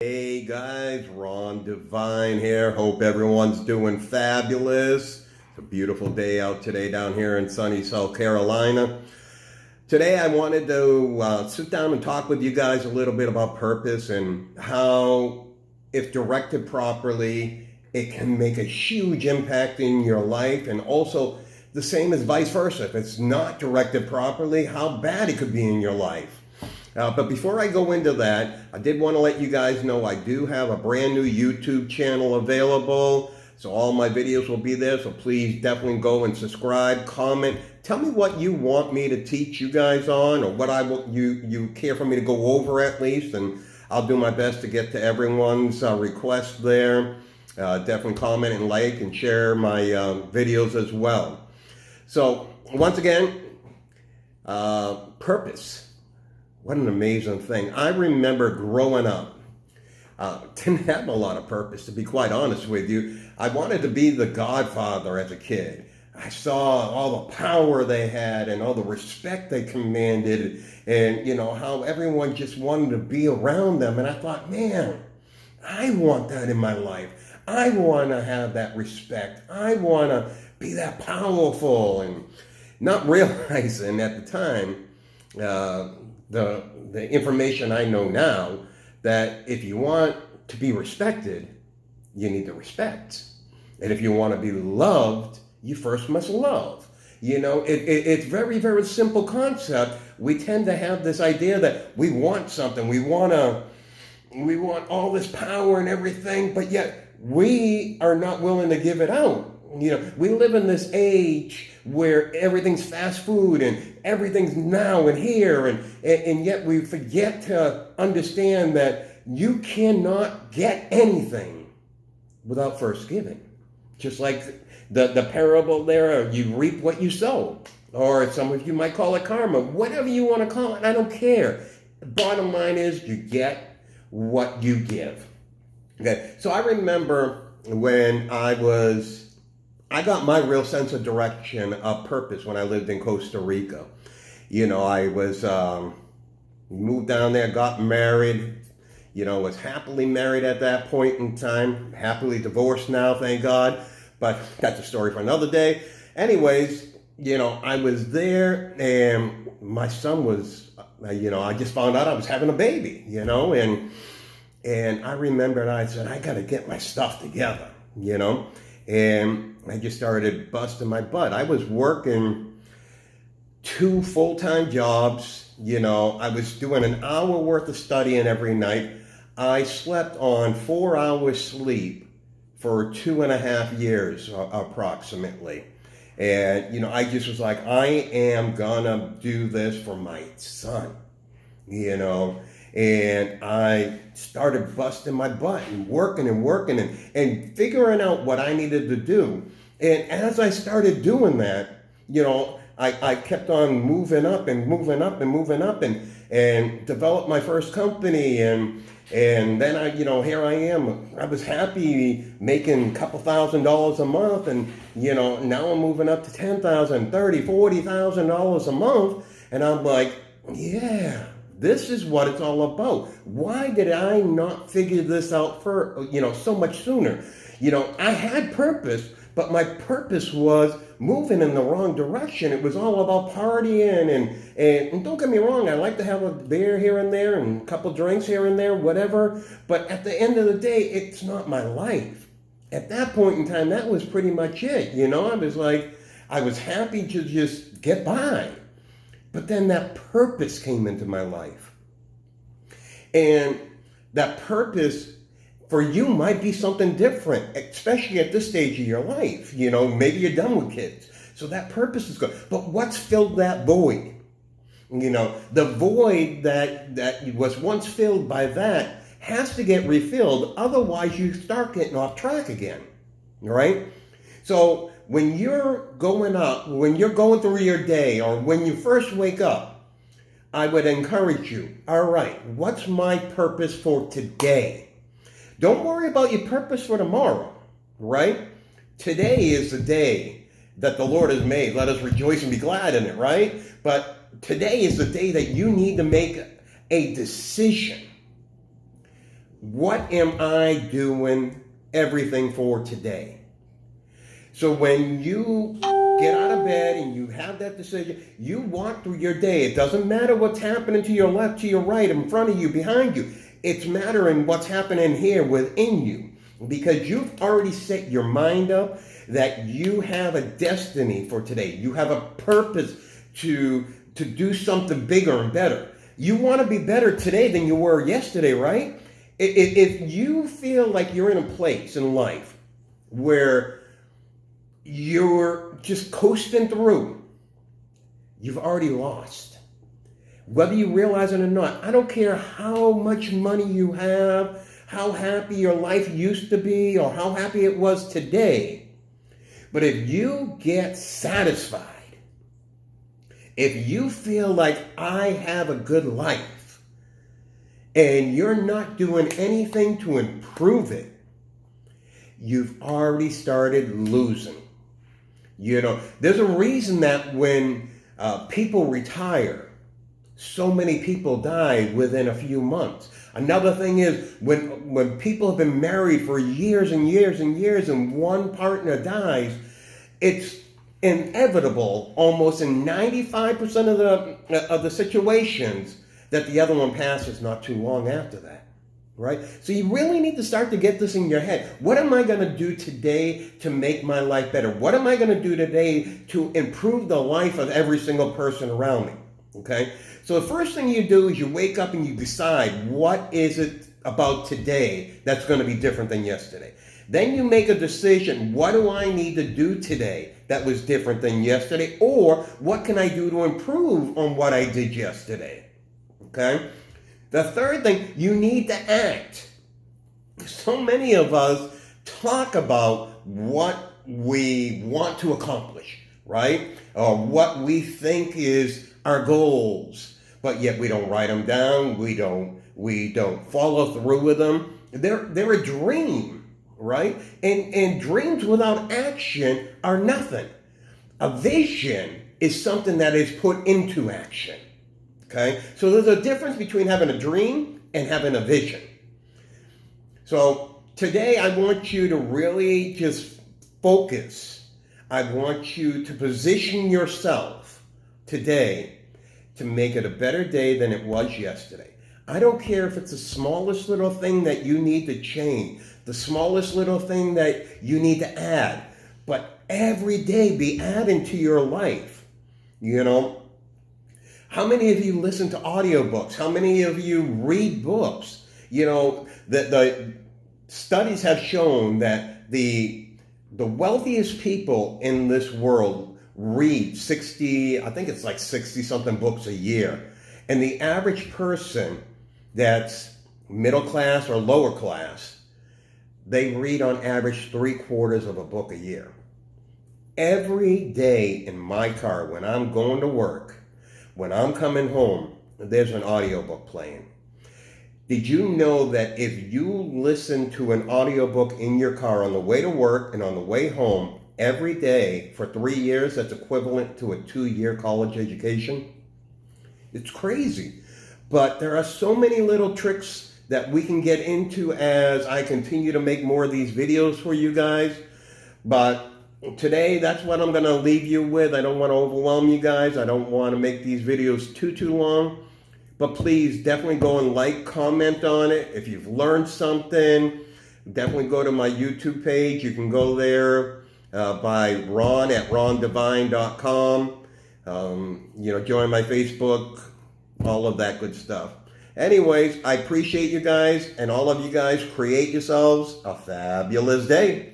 Hey guys, Ron Devine here. Hope everyone's doing fabulous. It's a beautiful day out today down here in sunny South Carolina. Today I wanted to sit down and talk with you guys a little bit about purpose and how, if directed properly, it can make a huge impact in your life, and also the same as vice versa. If it's not directed properly, how bad it could be in your life. But before I go into that, I did want to let you guys know I do have a brand new YouTube channel available. So all my videos will be there. So please definitely go and subscribe, comment. Tell me what you want me to teach you guys on, or what you care for me to go over at least. And I'll do my best to get to everyone's request there. Definitely comment and like and share my videos as well. So once again, purpose. What an amazing thing. I remember growing up, didn't have a lot of purpose, to be quite honest with you. I wanted to be the godfather as a kid. I saw all the power they had and all the respect they commanded, and how everyone just wanted to be around them. And I thought, man, I want that in my life. I want to have that respect. I want to be that powerful. And not realizing at the time, the information I know now, that if you want to be respected, you need to respect. And if you want to be loved, you first must love. It's very, very simple concept. We tend to have this idea that we want something. We want all this power and everything, but yet we are not willing to give it out. We live in this age where everything's fast food and everything's now and here, and yet we forget to understand that you cannot get anything without first giving. Just like the parable there, you reap what you sow, or some of you might call it karma, whatever you want to call it, I don't care. Bottom line is you get what you give. Okay, so I remember when I got my real sense of direction of purpose when I lived in Costa Rica. I was moved down there, got married, was happily married at that point in time, happily divorced now, thank God, but that's a story for another day. Anyways, I was there, and my son was, I just found out I was having a baby, and I remembered, I said, I got to get my stuff together, and I just started busting my butt. I was working 2 full-time jobs. I was doing an hour worth of studying every night. I slept on 4 hours sleep for 2.5 years approximately. And, I just was like, I am gonna do this for my son, And I started busting my butt and working and figuring out what I needed to do. And as I started doing that, I kept on moving up and developed my first company. And then here I am. I was happy making a couple $1,000s a month. And, now I'm moving up to $10,000, $30,000, $40,000 a month. And I'm like, yeah, this is what it's all about. Why did I not figure this out so much sooner? I had purpose, but my purpose was moving in the wrong direction. It was all about partying, and don't get me wrong, I like to have a beer here and there and a couple drinks here and there, whatever. But at the end of the day, it's not my life. At that point in time, that was pretty much it. I was happy to just get by. But then that purpose came into my life. And that purpose for you might be something different, especially at this stage of your life. Maybe you're done with kids. So that purpose is good. But what's filled that void? The void that was once filled by that has to get refilled. Otherwise, you start getting off track again. Right? So when you're going up, when you're going through your day, or when you first wake up, I would encourage you, all right, what's my purpose for today? Don't worry about your purpose for tomorrow, right? Today is the day that the Lord has made. Let us rejoice and be glad in it, right? But today is the day that you need to make a decision. What am I doing everything for today? So when you get out of bed and you have that decision, you walk through your day. It doesn't matter what's happening to your left, to your right, in front of you, behind you. It's mattering what's happening here within you. Because you've already set your mind up that you have a destiny for today. You have a purpose to do something bigger and better. You want to be better today than you were yesterday, right? If you feel like you're in a place in life where you're just coasting through, you've already lost. Whether you realize it or not, I don't care how much money you have, how happy your life used to be, or how happy it was today. But if you get satisfied, if you feel like I have a good life, and you're not doing anything to improve it, you've already started losing. You know, there's a reason that when people retire, so many people die within a few months. Another thing is when people have been married for years and years and years and one partner dies, it's inevitable almost in 95% of the situations that the other one passes not too long after that. Right? So you really need to start to get this in your head. What am I going to do today to make my life better? What am I going to do today to improve the life of every single person around me? Okay? So the first thing you do is you wake up and you decide what is it about today that's going to be different than yesterday. Then you make a decision. What do I need to do today that was different than yesterday? Or what can I do to improve on what I did yesterday? Okay? The third thing, you need to act. So many of us talk about what we want to accomplish, right? Or what we think is our goals, but yet we don't write them down. We don't follow through with them. They're a dream, right? And dreams without action are nothing. A vision is something that is put into action. Okay? So there's a difference between having a dream and having a vision. So today I want you to really just focus. I want you to position yourself today to make it a better day than it was yesterday. I don't care if it's the smallest little thing that you need to change, the smallest little thing that you need to add, but every day be adding to your life. You know, how many of you listen to audiobooks? How many of you read books? You know, the studies have shown that the wealthiest people in this world read 60 something books a year. And the average person that's middle class or lower class, they read on average 3/4 of a book a year. Every day in my car when I'm going to work, when I'm coming home, there's an audiobook playing. Did you know that if you listen to an audiobook in your car on the way to work and on the way home every day for 3 years, that's equivalent to a 2-year college education? It's crazy. But there are so many little tricks that we can get into as I continue to make more of these videos for you guys. But today, that's what I'm going to leave you with. I don't want to overwhelm you guys. I don't want to make these videos too long. But please, definitely go and like, comment on it. If you've learned something, definitely go to my YouTube page. You can go there by Ron at rondevine.com. Join my Facebook, all of that good stuff. Anyways, I appreciate you guys, and all of you guys create yourselves a fabulous day.